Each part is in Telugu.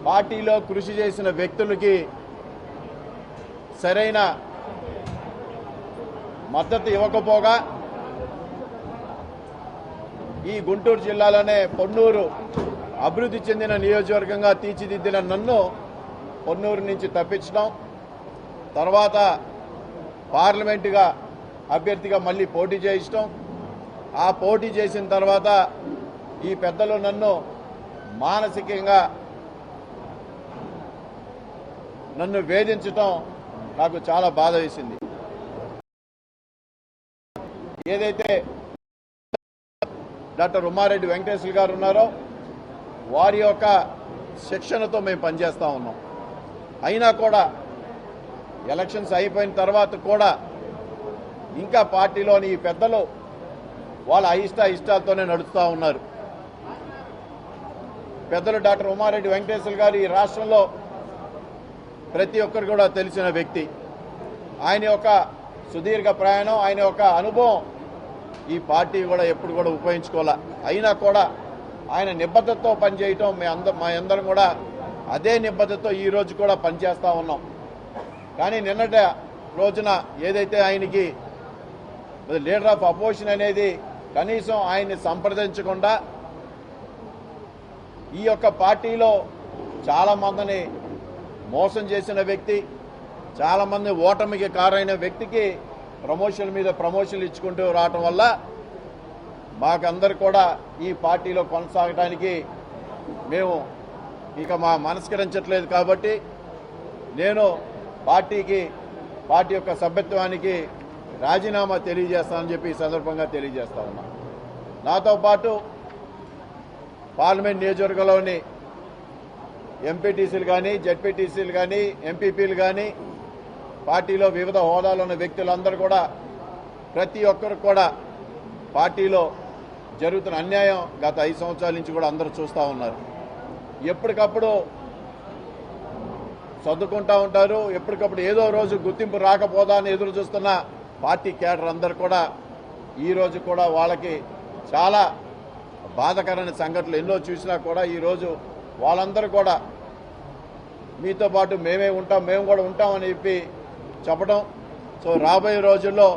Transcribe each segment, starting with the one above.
పార్టీలో కృషి చేసిన వ్యక్తులకి సరైన మద్దతు ఇవ్వకపోగా ఈ గుంటూరు జిల్లాలోనే పొన్నూరు అభివృద్ధి చెందిన నియోజకవర్గంగా తీర్చిదిద్దిన నన్ను పొన్నూరు నుంచి తప్పించడం, తర్వాత పార్లమెంటుగా అభ్యర్థిగా మళ్ళీ పోటీ చేయించడం, ఆ పోటీ చేసిన తర్వాత ఈ పెద్దలు నన్ను మానసికంగా నన్ను వేధించడం నాకు చాలా బాధ వేసింది. ఏదైతే డాక్టర్ ఉమారెడ్డి వెంకటేశ్వర గారు ఉన్నారో వారి యొక్క శిక్షణతో మేము పనిచేస్తూ ఉన్నాం. అయినా కూడా ఎలక్షన్స్ అయిపోయిన తర్వాత కూడా ఇంకా పార్టీలోని ఈ పెద్దలు వాళ్ళ ఇష్టాలతోనే నడుస్తూ ఉన్నారు. పెద్దలు డాక్టర్ ఉమారెడ్డి వెంకటేశ్వర గారు ఈ రాష్ట్రంలో ప్రతి ఒక్కరు కూడా తెలిసిన వ్యక్తి. ఆయన యొక్క సుదీర్ఘ ప్రయాణం, ఆయన యొక్క అనుభవం ఈ పార్టీ కూడా ఎప్పుడు కూడా ఉపయోగించుకోవాలా. అయినా కూడా ఆయన నిబద్ధతతో పనిచేయటం మా అందరం కూడా అదే నిబద్ధతతో ఈ రోజు కూడా పనిచేస్తూ ఉన్నాం. కానీ నిన్నటి రోజున ఏదైతే ఆయనకి లీడర్ ఆఫ్ అపోజిషన్ అనేది కనీసం ఆయన్ని సంప్రదించకుండా ఈ యొక్క పార్టీలో చాలామందిని మోసం చేసిన వ్యక్తి, చాలామంది ఓటమికి కారైన వ్యక్తికి ప్రమోషన్ మీద ప్రమోషన్లు ఇచ్చుకుంటూ రావటం వల్ల మాకందరు కూడా ఈ పార్టీలో కొనసాగడానికి మేము ఇక మనస్కరించట్లేదు. కాబట్టి నేను పార్టీ యొక్క సభ్యత్వానికి రాజీనామా తెలియజేస్తానని చెప్పి ఈ సందర్భంగా తెలియజేస్తా ఉన్నా. నాతో పాటు పార్లమెంట్ నియోజకవర్గంలోని ఎంపీటీసీలు కానీ, జెడ్పీటీసీలు కానీ, ఎంపీపీలు కానీ, పార్టీలో వివిధ హోదాలో ఉన్న వ్యక్తులందరూ కూడా ప్రతి ఒక్కరు కూడా పార్టీలో జరుగుతున్న అన్యాయం గత 5 సంవత్సరాల నుంచి కూడా అందరూ చూస్తూ ఉన్నారు. ఎప్పటికప్పుడు సర్దుకుంటూ ఉంటారు. ఎప్పటికప్పుడు ఏదో రోజు గుర్తింపు రాకపోదా అని ఎదురు చూస్తున్న పార్టీ కేడర్ అందరూ కూడా ఈరోజు కూడా వాళ్ళకి చాలా బాధాకరమైన సంఘటనలు ఎన్నో చూసినా కూడా ఈరోజు వాళ్ళందరూ కూడా మీతో పాటు మేము కూడా ఉంటామని చెప్పి చెప్పడం. సో రాబోయే రోజుల్లో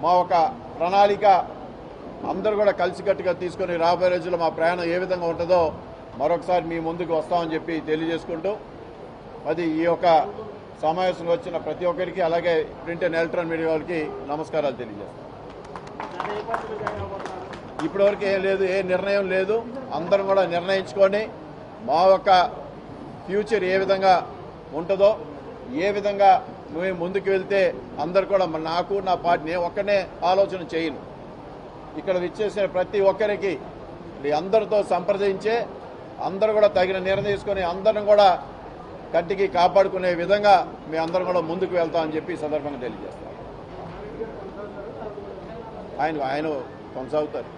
మా ఒక ప్రణాళిక అందరూ కూడా కలిసికట్టుగా తీసుకొని రాబోయే రోజుల్లో మా ప్రయాణం ఏ విధంగా ఉంటుందో మరొకసారి మీ ముందుకు వస్తామని చెప్పి తెలియజేసుకుంటూ అది ఈ యొక్క సమావేశంలో వచ్చిన ప్రతి ఒక్కరికి, అలాగే ప్రింట్ అండ్ ఎలక్ట్రానిక్ మీడియా వాళ్ళకి నమస్కారాలు తెలియజేస్తాం. ఇప్పటివరకు ఏం లేదు, ఏ నిర్ణయం లేదు. అందరం కూడా నిర్ణయించుకొని మా యొక్క ఫ్యూచర్ ఏ విధంగా ఉంటుందో, ఏ విధంగా మేము ముందుకు వెళ్తే అందరు కూడా నాకు నా పార్టీ నేను ఒక్కనే ఆలోచన చేయను. ఇక్కడ విచ్చేసిన ప్రతి ఒక్కరికి అందరితో సంప్రదించే అందరూ కూడా తగిన నిర్ణయం తీసుకొని అందరం కూడా కంటికి కాపాడుకునే విధంగా మేము అందరం కూడా ముందుకు వెళ్తామని చెప్పి ఈ సందర్భంగా తెలియజేస్తాం. ఆయన కొనసాగుతారు.